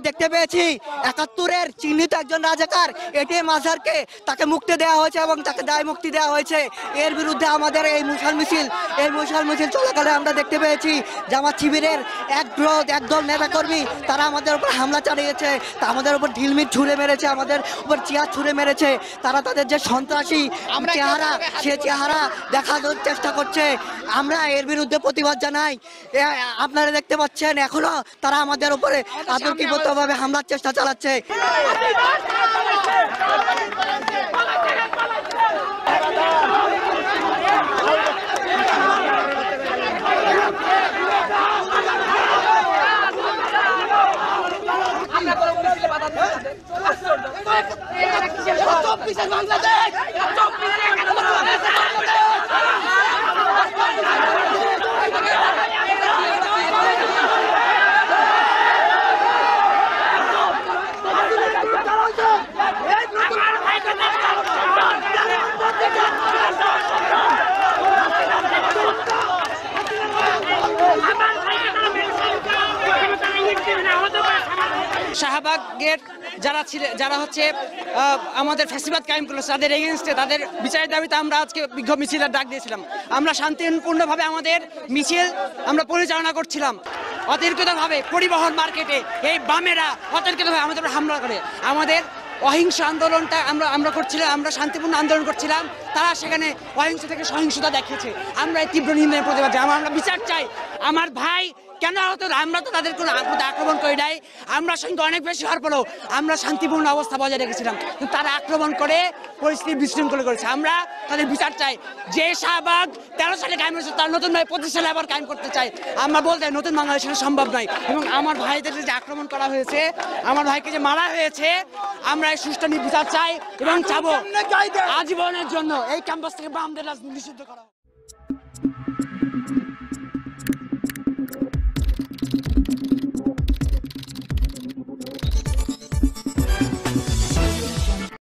দেখতে পেয়েছি ৭১-এর চিহ্নিত একজন রাজাকার এটিএম আজহারকে তাকে মুক্তি দেওয়া হয়েছে এবং তাকে দায় মুক্তি দেওয়া হয়েছে। এর বিরুদ্ধে আমাদের এই মশাল মিছিল চলাকালে আমরা দেখতে পেয়েছি জামাত শিবিরের একদল নেতাকর্মী তারা আমাদের উপর হামলা চালিয়েছে, আমাদের উপর ঢিলমিট ছুঁড়ে মেরেছে, আমাদের উপর চেয়ার ছুঁড়ে মেরেছে। তারা তাদের যে সন্ত্রাসী চেহারা সে চেহারা দেখানোর চেষ্টা করছে। আমরা এর বিরুদ্ধে প্রতিবাদ জানাই। আপনারা দেখতে পাচ্ছেন এখনো তারা আমাদের উপরে আতঙ্কিতভাবে হামলার চেষ্টা চালাচ্ছে। শাহবাগের যারা হচ্ছে আমাদের ফ্যাসিবাদ কায়েম করেছে তাদের এগেইনস্টে তাদের বিচারের দাবিতে আমরা আজকে বিক্ষোভ মিছিলের ডাক দিয়েছিলাম। আমরা শান্তিপূর্ণভাবে আমাদের মিছিল আমরা পরিচালনা করছিলাম। অতর্কিতভাবে পরিবহন মার্কেটে এই বামেরা অতর্কিতভাবে আমাদের হামলা করে। আমাদের অহিংস আন্দোলনটা আমরা করছিলাম, আমরা শান্তিপূর্ণ আন্দোলন করছিলাম, তারা সেখানে অহিংস থেকে সহিংসতা দেখিয়েছে। আমরা এই তীব্র নিন্দার প্রতিবাদ আমরা বিচার চাই। আমার ভাই কেন আহত? আমরা তো তাদের কোনো আক্রমণ করি নাই। আমরা সঙ্গে অনেক বেশি হওয়ার পরেও আমরা শান্তিপূর্ণ অবস্থা বজায় রেখেছিলাম, কিন্তু তারা আক্রমণ করে পরিস্থিতি বিশৃঙ্খল করেছে। আমরা তাদের বিচার চাই। যে শাহবাগ 13 সালে কায়েম হয়েছে তার নতুনভাবে 25 সালে আবার কায়েম করতে চাই। আমরা বলতে নতুন বাংলাদেশের সম্ভব নয়। এবং আমার ভাইদের যে আক্রমণ করা হয়েছে, আমার ভাইকে যে মারা হয়েছে, আমরা এই সুষ্ঠু বিচার চাই এবং চাবো আজীবনের জন্য এই ক্যাম্পাস থেকে বামদের রাজনীতি নিষিদ্ধ করা।